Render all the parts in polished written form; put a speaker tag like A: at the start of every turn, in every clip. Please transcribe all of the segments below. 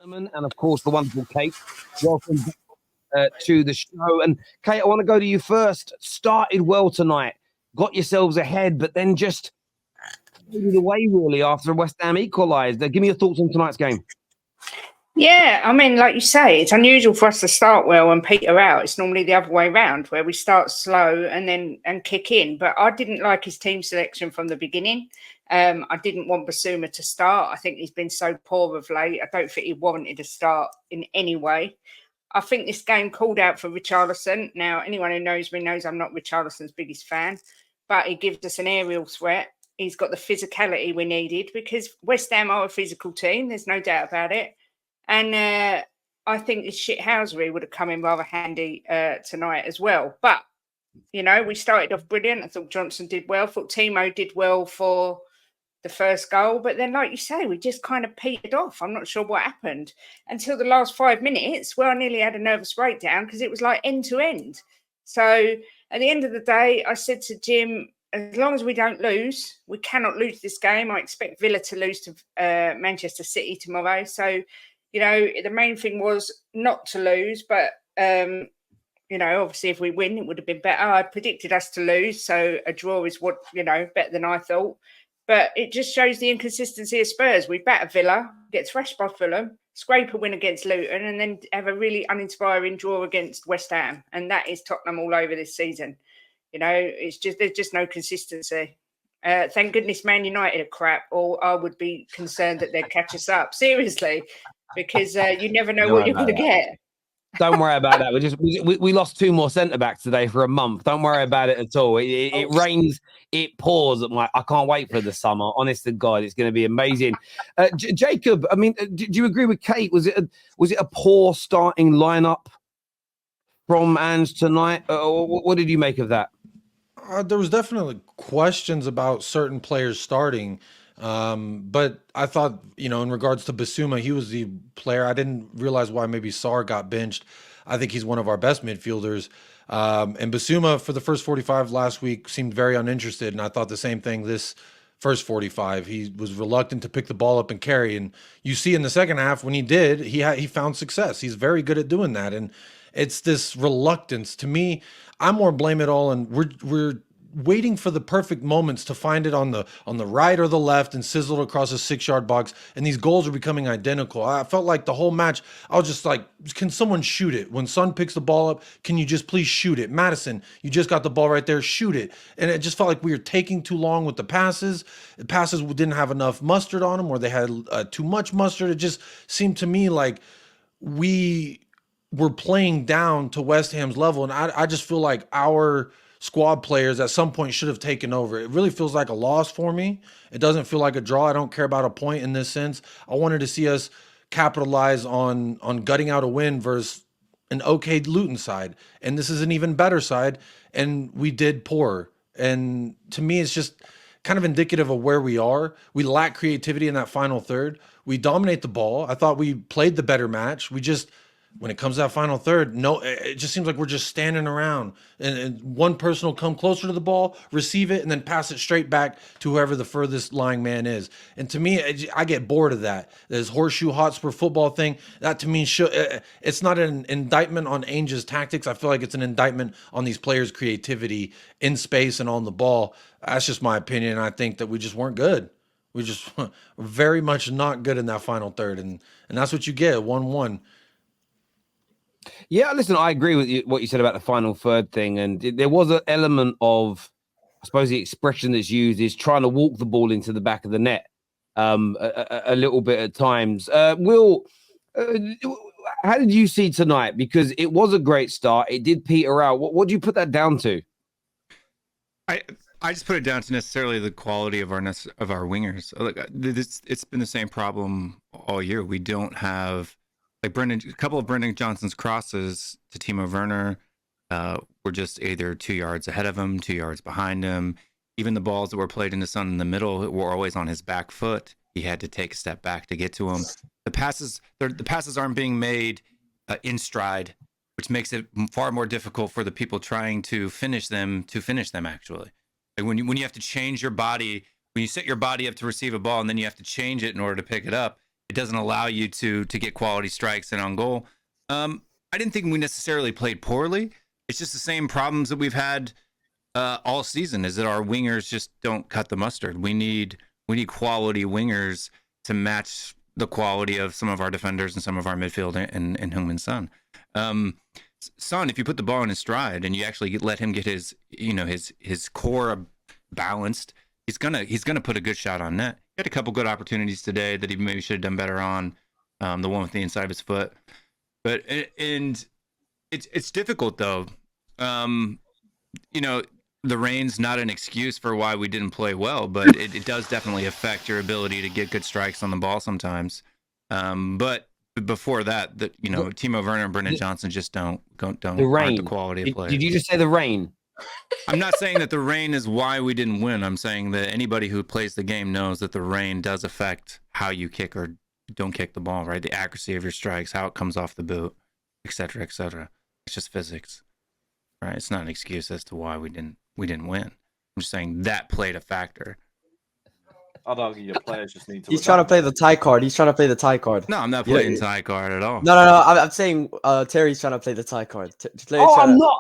A: gentlemen, and of course the wonderful Kate. Welcome to the show. And Kate, I want to go to you first. Started well tonight, got yourselves ahead, but then just faded away really after West Ham equalised. Give me your thoughts on tonight's game.
B: Yeah, I mean, like you say, it's unusual for us to start well and peter out. It's normally the other way around, where we start slow and kick in. But I didn't like his team selection from the beginning. I didn't want Basuma to start. I think he's been so poor of late. I don't think he warranted a start in any way. I think this game called out for Richarlison. Now, anyone who knows me knows I'm not Richarlison's biggest fan, but he gives us an aerial threat. He's got the physicality we needed because West Ham are a physical team. There's no doubt about it. And I think this shithousery would have come in rather handy tonight as well. But, you know, we started off brilliant. I thought Johnson did well. I thought Timo did well for the first goal. But then, like you say, we just kind of petered off. I'm not sure what happened until the last 5 minutes where I nearly had a nervous breakdown because it was like end to end. So at the end of the day, I said to Jim, as long as we don't lose, we cannot lose this game. I expect Villa to lose to Manchester City tomorrow. So, you know, the main thing was not to lose, but, you know, obviously if we win, it would have been better. I predicted us to lose, so a draw is what, you know, better than I thought. But it just shows the inconsistency of Spurs. We batter Villa, get thrashed by Fulham, scrape a win against Luton, and then have a really uninspiring draw against West Ham. And that is Tottenham all over this season. You know, it's just there's just no consistency. Thank goodness Man United are crap, or I would be concerned that they'd catch us up. Seriously. Because you never know what you're going to get.
A: Don't worry about that. We lost 2 more centre backs today for a month. Don't worry about it at all. It rains, it pours. I can't wait for the summer. Honest to God, it's going to be amazing. Jacob, I mean, do you agree with Kate? Was it a poor starting lineup from Ange tonight? What did you make of that?
C: There was definitely questions about certain players starting. But I thought, you know, in regards to Basuma, he was the player. I didn't realize why maybe Sarr got benched. I think he's one of our best midfielders. And Basuma for the first 45 last week seemed very uninterested. And I thought the same thing this first 45. He was reluctant to pick the ball up and carry. And you see in the second half when he did, he found success. He's very good at doing that. And it's this reluctance. To me, I'm more blame it all. And we're waiting for the perfect moments to find it on the right or the left and sizzle it across a 6-yard box, and these goals are becoming identical. I felt like the whole match, I was just like, can someone shoot it? When Son picks the ball up, can you just please shoot it? Madison, you just got the ball right there, shoot it. And it just felt like we were taking too long with the passes. The passes didn't have enough mustard on them, or they had too much mustard. It just seemed to me like we were playing down to West Ham's level, and I just feel like our squad players at some point should have taken over. It really feels like a loss for me. It doesn't feel like a draw. I don't care about a point in this sense. I wanted to see us capitalize on gutting out a win versus an okay Luton side. And this is an even better side. And we did poor. And to me, it's just kind of indicative of where we are. We lack creativity in that final third. We dominate the ball. I thought we played the better match. We just, when it comes to that final third, no, it just seems like we're just standing around and one person will come closer to the ball, receive it, and then pass it straight back to whoever the furthest lying man is. And to me, I get bored of that. This horseshoe Hotspur football thing, that to me, it's not an indictment on Ainge's tactics. I feel like it's an indictment on these players' creativity in space and on the ball. That's just my opinion. I think that we just weren't good. We just were very much not good in that final third. And that's what you get, 1-1.
A: Yeah, listen, I agree with what you said about the final third thing. And there was an element of, I suppose the expression that's used is trying to walk the ball into the back of the net a little bit at times. Will, how did you see tonight? Because it was a great start. It did peter out. What do you put that down to?
D: I just put it down to necessarily the quality of our wingers. Look, it's been the same problem all year. We don't have, like, a couple of Brendan Johnson's crosses to Timo Werner were just either 2 yards ahead of him, 2 yards behind him. Even the balls that were played into Son in the middle were always on his back foot. He had to take a step back to get to him. The passes aren't being made in stride, which makes it far more difficult for the people trying to finish them actually. Like when you have to change your body, when you set your body up to receive a ball and then you have to change it in order to pick it up, It doesn't allow you to get quality strikes and on goal. I didn't think we necessarily played poorly. It's just the same problems that we've had all season, is that our wingers just don't cut the mustard. We need quality wingers to match the quality of some of our defenders and some of our midfield and Heung-min Son. Son, if you put the ball in his stride and you actually let him get his core balanced, he's gonna put a good shot on net. He had a couple good opportunities today that he maybe should have done better on. The one with the inside of his foot, but it's difficult though. The rain's not an excuse for why we didn't play well, but it does definitely affect your ability to get good strikes on the ball sometimes. But before that, Timo Werner and Brendan Johnson just don't aren't the quality of players.
A: Did you just say the rain?
D: I'm not saying that the rain is why we didn't win. I'm saying that anybody who plays the game knows that the rain does affect how you kick or don't kick the ball, right? The accuracy of your strikes, how it comes off the boot, et cetera, et cetera. It's just physics, right? It's not an excuse as to why we didn't win. I'm just saying that played a factor.
E: I'd argue your players just need to.
F: He's trying to play the tie card.
D: No, I'm not playing tie card at all.
F: No. I'm saying Terry's trying to play the tie card.
A: I'm not.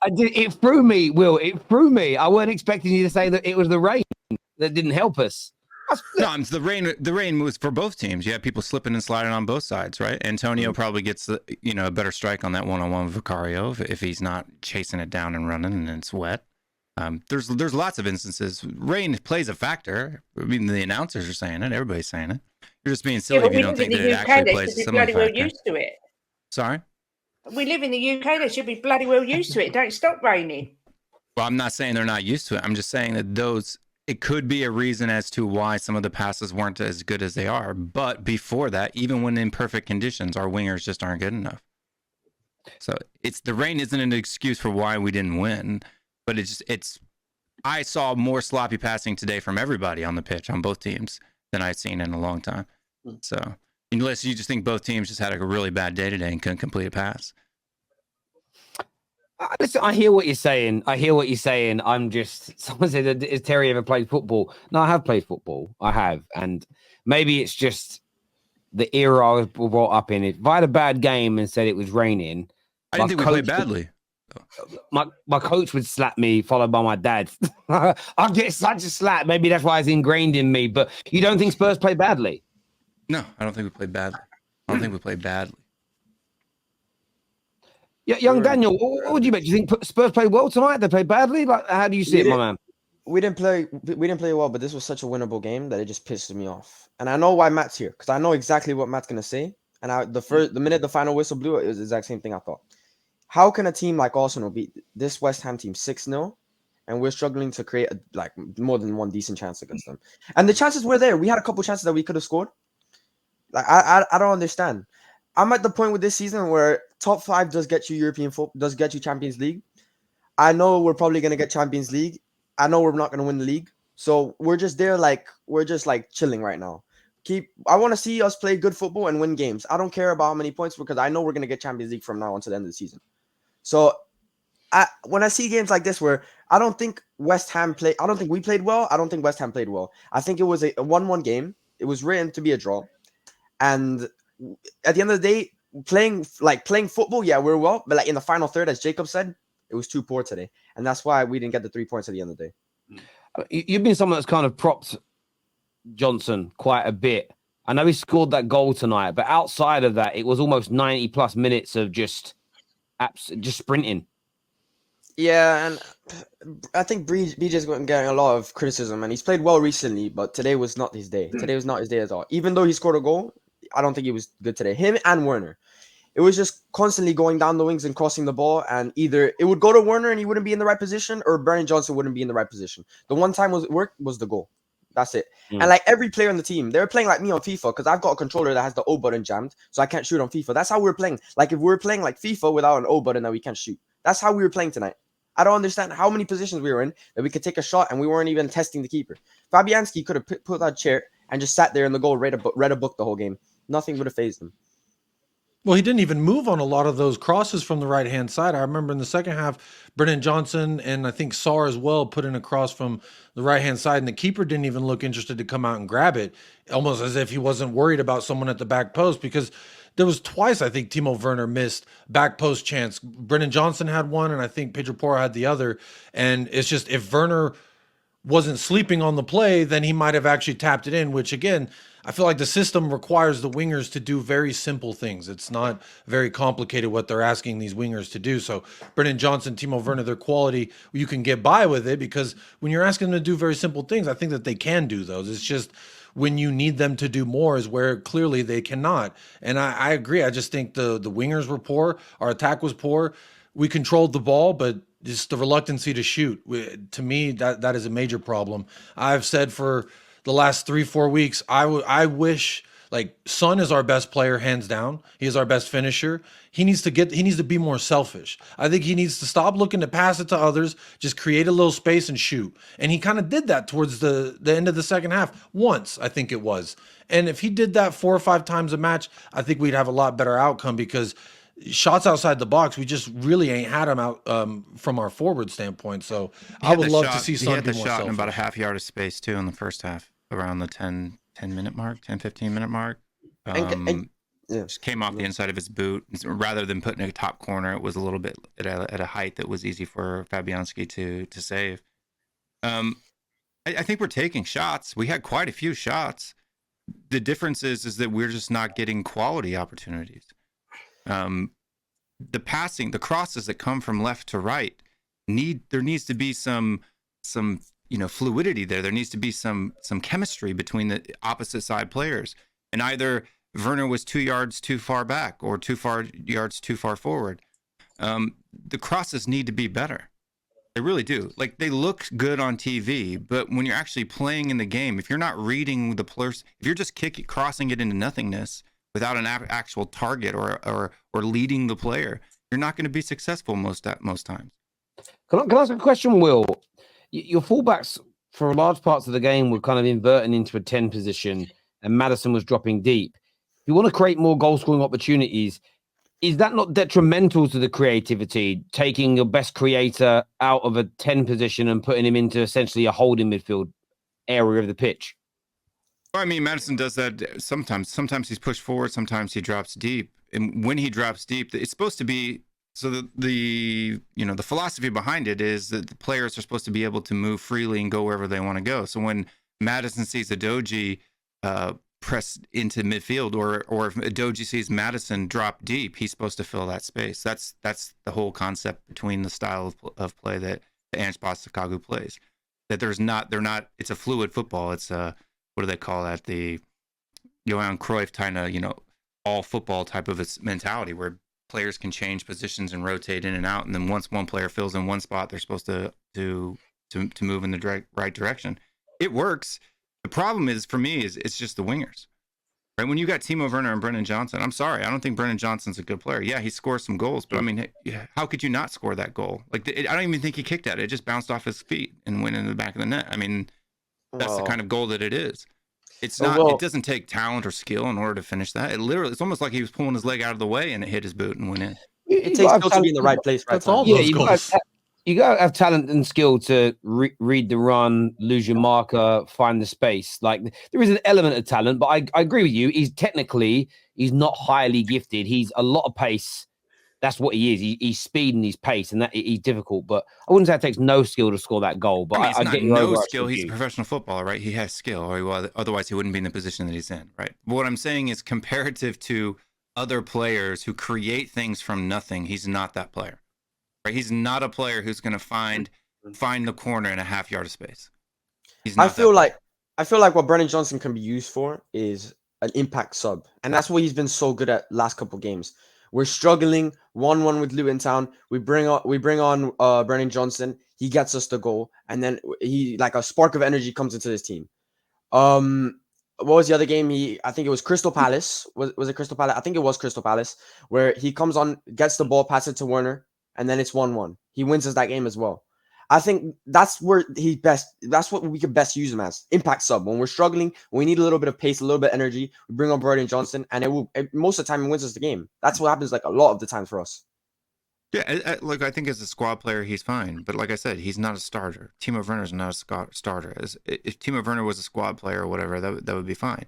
A: It threw me, Will. It threw me. I weren't expecting you to say that it was the rain that didn't help us.
D: No, the rain was for both teams. You have people slipping and sliding on both sides, right? Antonio probably gets a better strike on that one-on-one with Vicario if he's not chasing it down and running and it's wet. There's lots of instances. Rain plays a factor. I mean, the announcers are saying it. Everybody's saying it. You're just being silly if you don't think that it actually plays some factor.
B: Well used to it.
D: Sorry?
B: We live in the UK. They should be bloody well used to it. Don't stop raining.
D: Well, I'm not saying they're not used to it. I'm just saying that it could be a reason as to why some of the passes weren't as good as they are. But before that, even when in perfect conditions, our wingers just aren't good enough. So the rain isn't an excuse for why we didn't win. But I saw more sloppy passing today from everybody on the pitch on both teams than I've seen in a long time. So unless you just think both teams just had a really bad day today and couldn't complete a pass.
A: Listen, I hear what you're saying. I'm just, someone said, has Terry ever played football? No, I have played football. I have. And maybe it's just the era I was brought up in. If I had a bad game and said it was raining,
D: I didn't think we played badly.
A: My coach would slap me, followed by my dad. I'll get such a slap. Maybe that's why it's ingrained in me. But you don't think Spurs play badly?
D: No, I don't think we played badly.
A: Yeah, young Daniel, what would you bet? Do you think Spurs played well tonight? They played badly? Like, how do you see it, my man?
F: We didn't play well, but this was such a winnable game that it just pisses me off. And I know why Matt's here, because I know exactly what Matt's gonna say. And the minute the final whistle blew, it was the exact same thing I thought. How can a team like Arsenal beat this West Ham team 6-0, and we're struggling to create more than one decent chance against them? And the chances were there. We had a couple chances that we could have scored. Like I don't understand. I'm at the point with this season where top 5 does get you European football, does get you Champions League. I know we're probably gonna get Champions League. I know we're not gonna win the league. So we're just there, we're just chilling right now. I want to see us play good football and win games. I don't care about how many points, because I know we're gonna get Champions League from now on to the end of the season. So when I see games like this where I don't think we played well. I don't think West Ham played well. I think it was a 1-1 game. It was written to be a draw. And at the end of the day, playing football, yeah, we're well. But in the final third, as Jacob said, it was too poor today. And that's why we didn't get the 3 points at the end of the day.
A: You've been someone that's kind of propped Johnson quite a bit. I know he scored that goal tonight, but outside of that, it was almost 90 plus minutes of just sprinting.
F: Yeah, and I think BJ's getting a lot of criticism, and he's played well recently, but today was not his day. Today was not his day at all. Even though he scored a goal, I don't think he was good today. Him and Werner. It was just constantly going down the wings and crossing the ball, and either it would go to Werner and he wouldn't be in the right position, or Brendan Johnson wouldn't be in the right position. The one time it worked was the goal. That's it. And every player on the team, they were playing like me on FIFA, because I've got a controller that has the O button jammed, so I can't shoot on FIFA. That's how we were playing. If we were playing like FIFA without an O button, then we can't shoot. That's how we were playing tonight. I don't understand how many positions we were in that we could take a shot and we weren't even testing the keeper. Fabianski could have put that chair and just sat there in the goal, read a book the whole game. Nothing would have fazed him.
C: Well, he didn't even move on a lot of those crosses from the right-hand side. I remember in the second half, Brennan Johnson and I think Sarr as well put in a cross from the right-hand side, and the keeper didn't even look interested to come out and grab it, almost as if he wasn't worried about someone at the back post, because there was twice I think Timo Werner missed back post chance. Brennan Johnson had one, and I think Pedro Porro had the other. And it's just, if Werner wasn't sleeping on the play, then he might have actually tapped it in, which again, I feel like the system requires the wingers to do very simple things. It's not very complicated what they're asking these wingers to do. So Brennan Johnson, Timo Werner, their quality, you can get by with it, because when you're asking them to do very simple things, I think that they can do those. It's just when you need them to do more is where clearly they cannot. And I agree. I just think the wingers were poor. Our attack was poor. We controlled the ball, but just the reluctancy to shoot. To me, that is a major problem. I've said for the last 3-4 weeks, I wish, like, Son is our best player, hands down. He is our best finisher. He needs to be more selfish. I think he needs to stop looking to pass it to others, just create a little space and shoot. And he kind of did that towards the end of the second half once, I think it was. And if he did that 4 or 5 times a match, I think we'd have a lot better outcome, because shots outside the box, we just really ain't had them out from our forward standpoint. So I would love to see Son be more selfish.
D: He had the shot in about a half yard of space too in the first half, around the 10-minute mark, 15-minute mark. Just came off the inside of his boot. Rather than putting a top corner, it was a little bit at a height that was easy for Fabianski to save. I think we're taking shots. We had quite a few shots. The difference is that we're just not getting quality opportunities. The passing, the crosses that come from left to right, there needs to be some fluidity there. There needs to be some chemistry between the opposite side players. And either Werner was 2 yards too far back or 2 yards too far forward. The crosses need to be better. They really do. Like, they look good on TV, but when you're actually playing in the game, if you're not reading the players, if you're just crossing it into nothingness without an actual target or leading the player, you're not going to be successful most times.
A: Can I ask a question, Will? Your fullbacks for large parts of the game were kind of inverting into a 10 position, and Maddison was dropping deep. If you want to create more goal-scoring opportunities, is that not detrimental to the creativity, taking your best creator out of a 10 position and putting him into essentially a holding midfield area of the pitch?
D: I mean, Maddison does that sometimes. Sometimes he's pushed forward, sometimes he drops deep. And when he drops deep, it's supposed to be so the philosophy behind it is that the players are supposed to be able to move freely and go wherever they want to go. So when Maddison sees Adoji press into midfield, or if Adoji sees Maddison drop deep, he's supposed to fill that space. That's the whole concept between the style of play that Ange Postecoglou plays. That it's a fluid football. It's what do they call that? The Johan Cruyff kind of, all football type of mentality where players can change positions and rotate in and out. And then once one player fills in one spot, they're supposed to move in the right direction. It works. The problem is, for me, it's just the wingers. Right? When you got Timo Werner and Brennan Johnson, I'm sorry, I don't think Brennan Johnson's a good player. Yeah, he scores some goals, but I mean, how could you not score that goal? Like, I don't even think he kicked at it. It just bounced off his feet and went in the back of the net. I mean, that's the kind of goal that it is. It's not. It doesn't take talent or skill in order to finish that. It's almost like he was pulling his leg out of the way and it hit his boot and went in.
F: It takes skill to be in the right place, right time.
A: You got to have talent and skill to read the run, lose your marker, find the space. Like, there is an element of talent, but I agree with you. He's not highly gifted. He's a lot of pace. That's what he is. He's speed and he's pace, and that he's difficult. But I wouldn't say it takes no skill to score that goal. But
D: I get no skill. He's a professional footballer, right? He has skill, or otherwise he wouldn't be in the position that he's in, right? But what I'm saying is, comparative to other players who create things from nothing, he's not that player. Right? He's not a player who's going to find the corner in a half yard of space.
F: I feel like what Brennan Johnson can be used for is an impact sub, and that's what he's been so good at last couple games. We're struggling 1-1 with Luton Town. We bring on Brennan Johnson. He gets us the goal, and then he, like, a spark of energy comes into this team. What was the other game? I think it was Crystal Palace. Was it Crystal Palace? I think it was Crystal Palace, where he comes on, gets the ball, passes it to Werner, and then it's 1-1. He wins us that game as well. I think that's where that's what we could best use him as, impact sub. When we're struggling, when we need a little bit of pace, a little bit of energy, we bring on Brody Johnson, and most of the time it wins us the game. That's what happens like a lot of the time for us.
D: Yeah, look, I think as a squad player, he's fine. But like I said, he's not a starter. Timo Werner's not a starter. If Timo Werner was a squad player or whatever, that would be fine.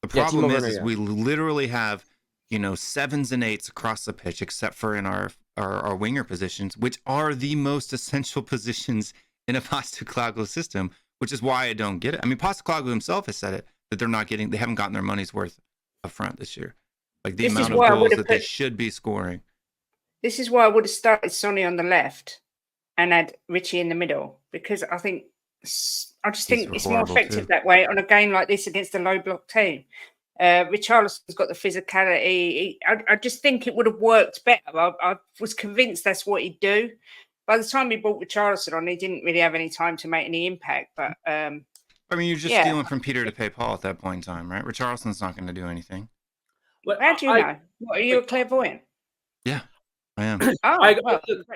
D: The problem is we literally have, 7s and 8s across the pitch, except for in our winger positions, which are the most essential positions in a Postecoglou system, which is why I don't get it. I mean, Postecoglou himself has said it, that they haven't gotten their money's worth up front this year. Like the amount of goals that they should be scoring.
B: This is why I would have started Sonny on the left and had Richie in the middle, because I just think it's more effective that way on a game like this against a low block team. Richarlison's got the physicality. I just think it would have worked better. I was convinced that's what he'd do. By the time he brought Richarlison on, he didn't really have any time to make any impact. But
D: I mean, you're just stealing from Peter to pay Paul at that point in time, right? Richarlison's not going to do anything.
B: Well, how do you know? What, are you a clairvoyant?
D: Yeah, I am.
B: Congratulations.